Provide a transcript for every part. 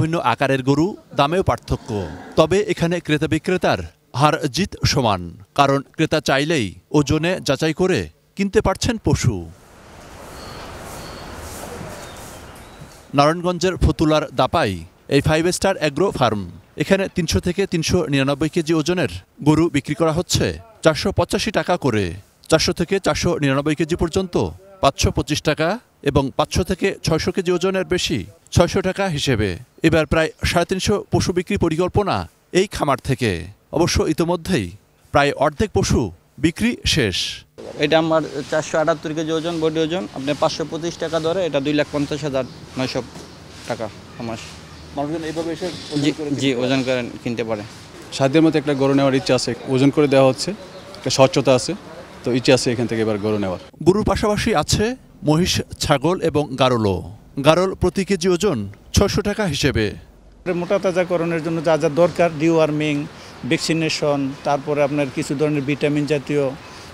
বিভিন্ন আকারের গরু, দামেও পার্থক্য। তবে এখানে ক্রেতা বিক্রেতার হার জিত সমান, কারণ ক্রেতা চাইলেই ওজনে যাচাই করে কিনতে পারছেন পশু। নারায়ণগঞ্জের ফতুল্লার দাপাই এই 5 স্টার অ্যাগ্রো ফার্ম। এখানে 300 থেকে 399 কেজি ওজনের গরু বিক্রি করা হচ্ছে 485 টাকা করে। 400 থেকে 499 কেজি পর্যন্ত 525 টাকা এবং 500 থেকে 600 কেজি ওজনের বেশি 600 টাকা হিসেবে। এবার প্রায় 350 পশু বিক্রি পরিকল্পনা এই খামার থেকে। অবশ্য ইতোমধ্যেই প্রায় অর্ধেক পশু বিক্রি শেষ। এটা আমার 478 কেজি ওজন, বডি ওজন। আপনি 525 টাকা ধরে এটা 2,50,900 টাকা মাস। মানুষজন এইভাবে এসে জি ওজন করে কিনতে পারে। সাধ্যের মতো একটা গরু নেওয়ার ইচ্ছা আছে, ওজন করে দেওয়া হচ্ছে, একটা স্বচ্ছতা আছে, তো ইচ্ছা আছে এখান থেকে এবার গরু নেওয়ার। গরুর পাশাপাশি আছে মহিষ, ছাগল এবং গারলও। গারল প্রতি কেজি ওজন 600 টাকা হিসেবে। মোটা তাজাকরণের জন্য যা যা দরকার, ডিওয়ার্মিং, ভ্যাকসিনেশন, তারপরে আপনার কিছু ধরনের ভিটামিন জাতীয়,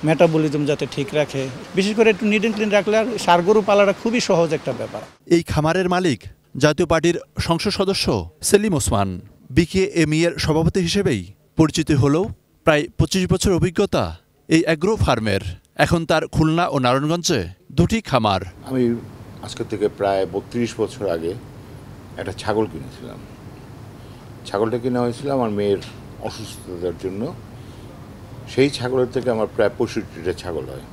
মেটাবলিজম যাতে ঠিক রাখে, বিশেষ করে একটু নিট অ্যান্ড ক্লিন রাখলে আর ষাঁড় গরু পালাটা খুবই সহজ একটা ব্যাপার। এই খামারের মালিক জাতীয় পার্টির সংসদ সদস্য সেলিম ওসমান। বিকেএমই এর সভাপতি হিসেবেই পরিচিত হলেও প্রায় 25 বছর অভিজ্ঞতা এই অ্যাগ্রো ফার্মের। এখন তার খুলনা ও নারায়ণগঞ্জে দুটি খামার। আমি আজকে থেকে প্রায় 32 বছর আগে একটা ছাগল কিনেছিলাম। ছাগলটা কিনা হয়েছিল আমার মেয়ের অসুস্থতার জন্য। সেই ছাগলের থেকে আমার প্রায় 65টা ছাগল হয়।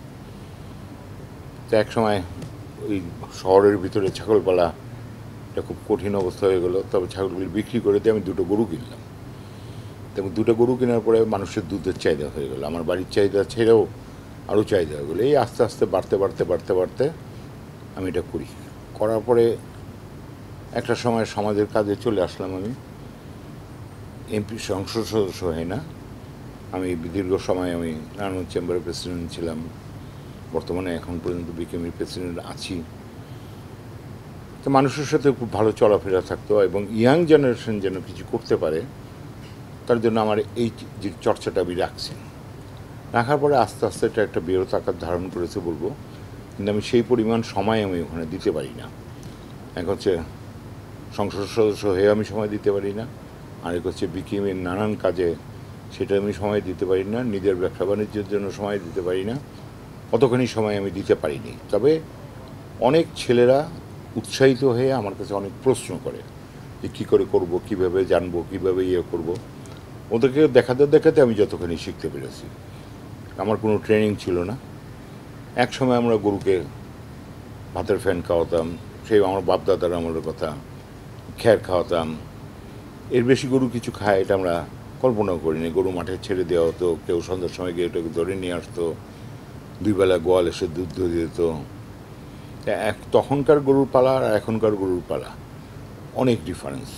তো এক সময় ওই শহরের ভিতরে ছাগল পালা এটা খুব কঠিন অবস্থা হয়ে গেল। তবে ছাগলগুলি বিক্রি করে দিয়ে আমি দুটো গরু কিনলাম। এবং দুটো গরু কেনার পরে মানুষের দুধের চাহিদা হয়ে গেল, আমার বাড়ির চাহিদা ছেড়েও আরও চাহিদা হয়ে গেলো। এই আস্তে আস্তে বাড়তে আমি এটা করার পরে একটা সময় সমাজের কাজে চলে আসলাম। আমি এমপি সংসদ সদস্য হই না, আমি দীর্ঘ সময় আমি নারায়ণগঞ্জ চেম্বারের প্রেসিডেন্ট ছিলাম। বর্তমানে এখন পর্যন্ত বিকেএমইর প্রেসিডেন্ট আছি। তো মানুষের সাথে খুব ভালো চলাফেরা থাকতো এবং ইয়াং জেনারেশন যেন কিছু করতে পারে তার জন্য আমার এই যে চর্চাটা আমি রাখার পরে আস্তে আস্তে এটা একটা বৃহৎ আকার ধারণ করেছে বলবো। কিন্তু আমি সেই পরিমাণ সময় আমি ওখানে দিতে পারি না। এক হচ্ছে সংসদ সদস্য হয়ে আমি সময় দিতে পারি না, আরেক হচ্ছে বিকেএমইর নানান কাজে সেটা আমি সময় দিতে পারি না, নিজের ব্যবসা বাণিজ্যের জন্য সময় দিতে পারি না, অতখানি সময় আমি দিতে পারিনি। তবে অনেক ছেলেরা উৎসাহিত হয়ে আমার কাছে অনেক প্রশ্ন করে যে কী করে করবো, কীভাবে জানবো, কীভাবে করবো। ওদেরকে দেখাতে আমি যতখানি শিখতে পেরেছি। আমার কোনো ট্রেনিং ছিল না। এক সময় আমরা গরুকে ভাতের ফ্যান খাওয়াতাম, সেই আমার বাপদাদার আমলের কথা, খ্যার খাওয়াতাম। এর বেশি গরু কিছু খায় এটা আমরা কল্পনাও করিনি। গরু মাঠে ছেড়ে দেওয়া হতো, কেউ সন্ধ্যার সময় গিয়ে ওটাকে ধরে নিয়ে আসতো, 2 বেলা গোয়াল এসে দুধ ধরে দিত। তখনকার গরুর পালা আর এখনকার গরুর পালা অনেক ডিফারেন্স,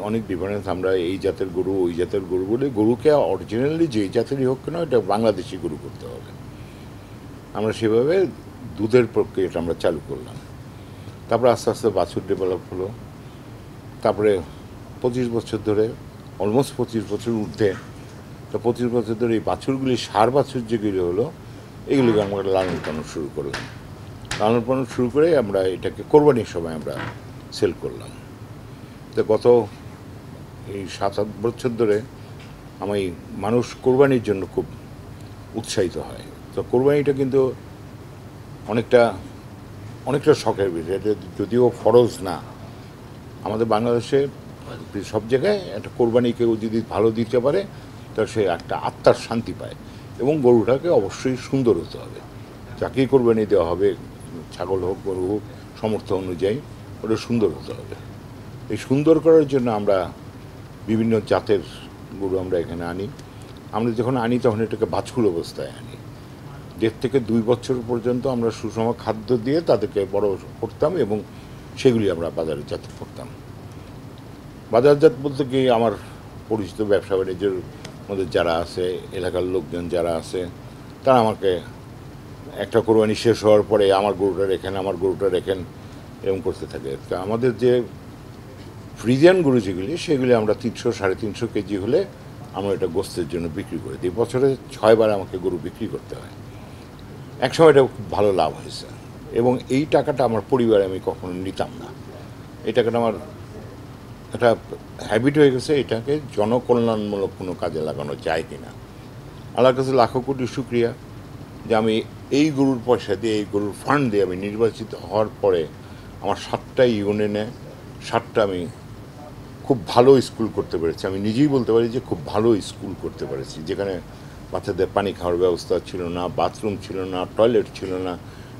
অনেক ডিফারেন্স। আমরা এই জাতের গরু ওই জাতের গরু বলে গরুকে অরিজিনালি যেই জাতেরই হোক কেন এটা বাংলাদেশি গরু করতে হবে। আমরা সেভাবে দুধের প্রক্রিয়াটা আমরা চালু করলাম। তারপরে আস্তে আস্তে বাছুর ডেভেলপ হলো। তারপরে 25 বছর ধরে, অলমোস্ট 25 বছর ঊর্ধ্বে, তো 25 বছর ধরে এই বাছুরগুলি ষাঁড় বাছুর যেগুলি হলো এগুলিকে আমরা লালন পালন শুরু করলাম। লালন পালন শুরু করে আমরা এটাকে কোরবানির সময় আমরা সেল করলাম। তো গত এই 7-8 বছর ধরে আমি মানুষ কোরবানির জন্য খুব উৎসাহিত হয়। তো কোরবানিটা কিন্তু অনেকটা শখের বিষয়। এটা যদিও ফরজ না, আমাদের বাংলাদেশে সব জায়গায় একটা কোরবানি কেউ যদি ভালো দিতে পারে তাহলে সে একটা আত্মার শান্তি পায়। এবং গরুটাকে অবশ্যই সুন্দর হতে হবে। যাকেই কোরবানি দেওয়া হবে, ছাগল হোক গরু হোক, সামর্থ্য অনুযায়ী ওটা সুন্দর হতে হবে। এই সুন্দর করার জন্য আমরা বিভিন্ন জাতের গরু আমরা এখানে আনি। আমরা যখন আনি তখন এটাকে বাছুর অবস্থায় আনি। 1.5 থেকে 2 বছর পর্যন্ত আমরা সুষম খাদ্য দিয়ে তাদেরকে বড় করতাম এবং সেগুলি আমরা বাজারজাত করতাম। বাজারজাত বলতে কি আমার পরিচিত ব্যবসা বাণিজ্যের মধ্যে যারা আছে, এলাকার লোকজন যারা আছে, তারা আমাকে একটা কোরবানি শেষ হওয়ার পরে আমার গরুটা রেখেন এরকম করতে থাকে। তো আমাদের যে ফ্রিজিয়ান গরু যেগুলি সেগুলি আমরা 300-350 কেজি হলে আমরা এটা গোস্তের জন্য বিক্রি করে দিই। বছরে 6 বার আমাকে গরু বিক্রি করতে হয়। এক সময় এটা খুব ভালো লাভ হয়েছে এবং এই টাকাটা আমার পরিবারে আমি কখনো নিতাম না। এই টাকাটা আমার একটা হ্যাবিট হয়ে গেছে, এটাকে জনকল্যাণমূলক কোনো কাজে লাগানো যায় কিনা। আল্লাহর কাছে লাখো কোটি শুক্রিয়া যে আমি এই গরুর পয়সা দিয়ে, এই গরুর ফান্ড দিয়ে আমি নির্বাচিত হওয়ার পরে আমার 7টা ইউনিয়নে 7টা আমি খুব ভালো স্কুল করতে পেরেছি। আমি নিজেই বলতে পারি যে খুব ভালো স্কুল করতে পেরেছি, যেখানে বাচ্চাদের পানি খাওয়ার ব্যবস্থা ছিল না, বাথরুম ছিল না, টয়লেট ছিল না।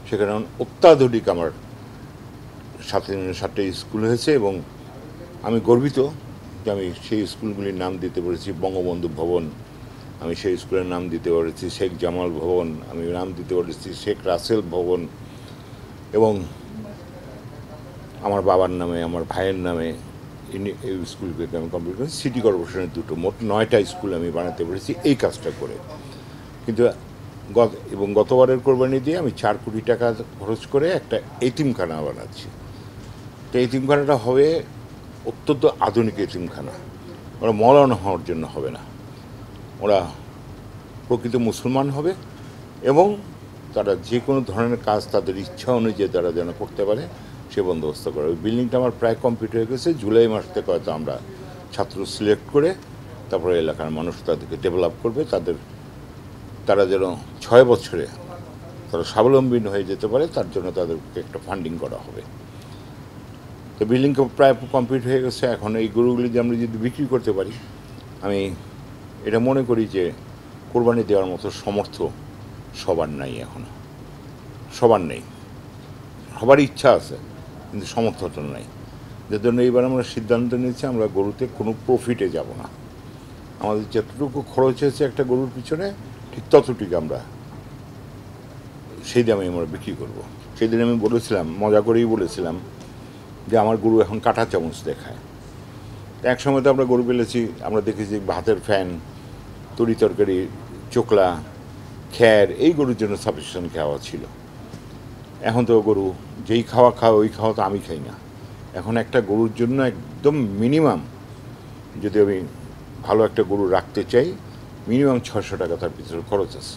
সেখানে অত্যাধুনিক আমার 7টা স্কুল হয়েছে এবং আমি গর্বিত যে আমি সেই স্কুলগুলির নাম দিতে পেরেছি। বঙ্গবন্ধু ভবন, আমি সেই স্কুলের নাম দিতে পেরেছি শেখ জামাল ভবন, আমি নাম দিতে পেরেছি শেখ রাসেল ভবন, এবং আমার বাবার নামে, আমার ভাইয়ের নামে এই স্কুলগুলোকে আমি কমপ্লিট করেছি। সিটি কর্পোরেশনের 2টো, মোট 9টা স্কুল আমি বানাতে পেরেছি এই কাজটা করে। কিন্তু গতবারের কোরবানি দিয়ে আমি 4 কোটি টাকা খরচ করে একটা এতিমখানা বানাচ্ছি। তো এতিমখানাটা হবে অত্যন্ত আধুনিক এতিমখানা। ওরা মৌলানা হওয়ার জন্য হবে না, ওরা প্রকৃত মুসলমান হবে এবং তারা যে কোনো ধরনের কাজ তাদের ইচ্ছা অনুযায়ী তারা যেন করতে পারে সে বন্দোবস্ত করে। ওই বিল্ডিংটা আমার প্রায় কমপ্লিট হয়ে গেছে। জুলাই মাস থেকে হয়তো আমরা ছাত্র সিলেক্ট করে তারপরে এলাকার মানুষ তাদেরকে ডেভেলপ করবে, তারা যেন 6 বছরে তারা স্বাবলম্বী হয়ে যেতে পারে, তার জন্য তাদেরকে একটা ফান্ডিং করা হবে। তো বিল্ডিংটা প্রায় কমপ্লিট হয়ে গেছে। এখন এই গরুগুলি যে আমরা যদি বিক্রি করতে পারি, আমি এটা মনে করি যে কোরবানি দেওয়ার মতো সমর্থ সবার নাই, এখনও সবার নেই। সবার ইচ্ছা আছে কিন্তু সমর্থনটা নাই, যার জন্য এইবার আমরা সিদ্ধান্ত নিয়েছি আমরা গরুতে কোনো প্রফিটে যাব না। আমাদের যতটুকু খরচ হয়েছে একটা গরুর পিছনে ঠিক ততটুকু আমরা সেই দামে আমরা বিক্রি করব। সেই দিন আমি বলেছিলাম, মজা করেই বলেছিলাম যে আমার গরু এখন কাঁটা চামচ দেখায়। এক সময় তো আমরা গরু পেলেছি, আমরা দেখেছি ভাতের ফ্যান, তরি তরকারি, চোকলা, খ্যার, এই গরুর জন্য সাফিসিয়েন্ট খাওয়া ছিল। এখন তো গরু যেই খাওয়া ওই খাওয়া তো আমি খাই না। এখন একটা গরুর জন্য একদম মিনিমাম, যদি আমি ভালো একটা গরু রাখতে চাই, মিনিমাম 600 টাকা তার পিছনে খরচ আছে।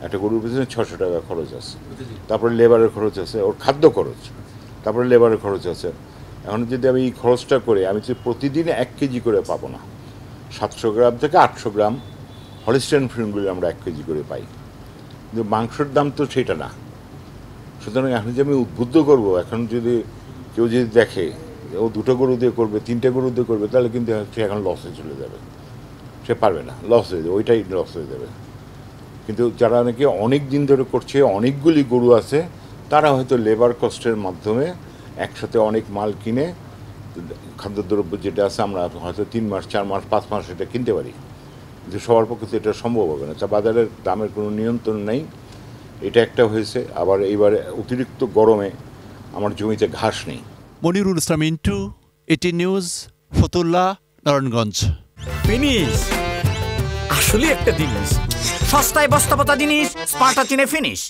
একটা গরুর পিছনে 600 টাকা খরচ আছে, তারপরে লেবারের খরচ আছে, ওর খাদ্য খরচ, তারপরে লেবারের খরচ আছে। এখন যদি আমি এই খরচটা করে, আমি তো প্রতিদিন 1 কেজি করে পাবো না, 700 গ্রাম থেকে 800 গ্রাম হলিস্টাইন ফ্রিজিয়ানগুলি আমরা 1 কেজি করে পাই, কিন্তু মাংসের দাম তো সেটা না। সুতরাং এখন যে আমি উদ্বুদ্ধ করবো, এখন যদি কেউ যদি দেখে ও 2টো গরু দিয়ে করবে, 3টে গরু দিয়ে করবে, তাহলে কিন্তু সে এখন লসে চলে যাবে, সে পারবে না, লস হয়ে যাবে, ওইটাই লস হয়ে যাবে। কিন্তু যারা নাকি অনেক দিন ধরে করছে, অনেকগুলি গরু আছে, তারা হয়তো লেবার কস্টের মাধ্যমে একসাথে অনেক মাল কিনে খাদ্যদ্রব্য যেটা আছে আমরা হয়তো 3 মাস, 4 মাস, 5 মাস এটা কিনতে পারি, কিন্তু সবার পক্ষে তো এটা সম্ভব হবে না। তা বাজারের দামের কোনো নিয়ন্ত্রণ নেই, এটা একটা হয়েছে। আবার এইবারে অতিরিক্ত গরমে আমার জমিতে ঘাস নেই। মনিরুল ইসলাম ইন্টু, ATN news, Fatullah, Narayanganj. Finish আসলে একটা জিনিস, সস্তায় বস্তাপতা জিনিস, স্পার্টা চিনে ফিনিশ।